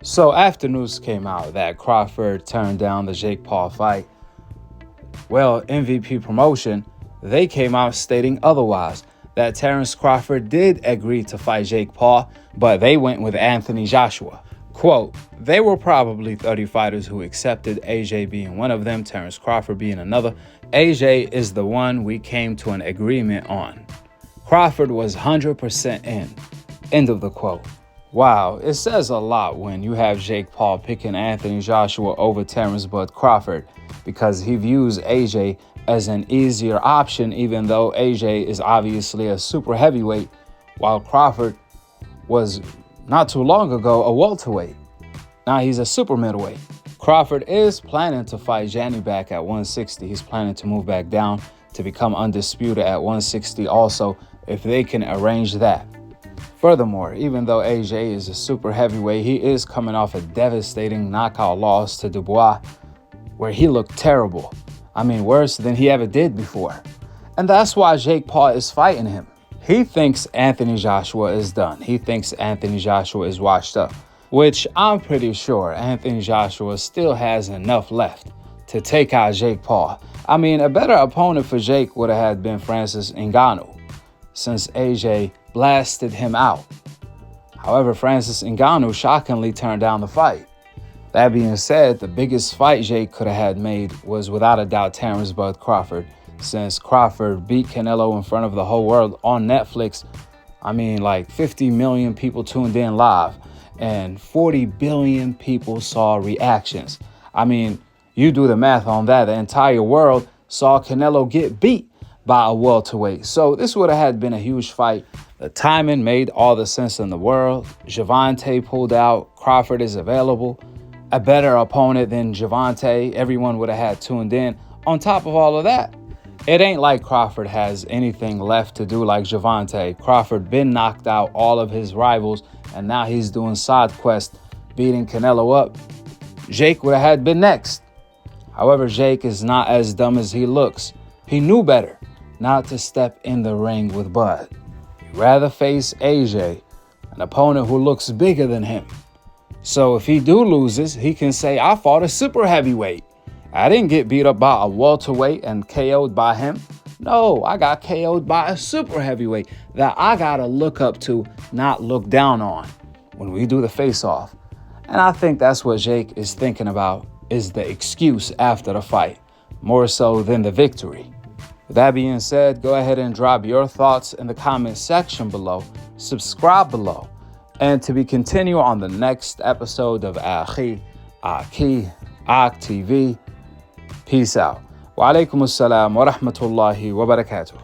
So after news came out that Crawford turned down the Jake Paul fight, well, MVP Promotion, they came out stating otherwise, that Terence Crawford did agree to fight Jake Paul, but they went with Anthony Joshua. Quote, there were probably 30 fighters who accepted, AJ being one of them, Terence Crawford being another. AJ is the one we came to an agreement on. Crawford was 100% in. End of the quote. Wow, it says a lot when you have Jake Paul picking Anthony Joshua over Terence Bud Crawford, because he views AJ as an easier option, even though AJ is obviously a super heavyweight, while Crawford was not too long ago a welterweight. Now he's a super middleweight. Crawford is planning to fight Janny back at 160. He's planning to move back down to become undisputed at 160 also, if they can arrange that. Furthermore, even though AJ is a super heavyweight, he is coming off a devastating knockout loss to Dubois, where he looked terrible. I mean, worse than he ever did before. And that's why Jake Paul is fighting him. He thinks Anthony Joshua is done. He thinks Anthony Joshua is washed up, which I'm pretty sure Anthony Joshua still has enough left to take out Jake Paul. I mean, a better opponent for Jake would have had been Francis Ngannou, since AJ blasted him out. However, Francis Ngannou shockingly turned down the fight. That being said, the biggest fight Jake could have had made was without a doubt Terence Bud Crawford, since Crawford beat Canelo in front of the whole world on Netflix. I mean, like 50 million people tuned in live and 40 billion people saw reactions. I mean, you do the math on that. The entire world saw Canelo get beat by a welterweight. So this would have had been a huge fight. The timing made all the sense in the world. Gervonta pulled out. Crawford is available. A better opponent than Gervonta. Everyone would have had tuned in. On top of all of that, it ain't like Crawford has anything left to do like Gervonta. Crawford been knocked out all of his rivals, and now he's doing side quest, beating Canelo up. Jake would have had been next. However, Jake is not as dumb as he looks. He knew better not to step in the ring with Bud. He'd rather face AJ, an opponent who looks bigger than him. So if he loses, he can say, I fought a super heavyweight. I didn't get beat up by a welterweight and KO'd by him. No, I got KO'd by a super heavyweight that I gotta look up to, not look down on when we do the face-off. And I think that's what Jake is thinking about, is the excuse after the fight, more so than the victory. With that being said, go ahead and drop your thoughts in the comment section below. Subscribe below. And to be continued on the next episode of Akhi, Akhi TV. Peace out. Wa alaikum assalam wa rahmatullahi wa barakatuh.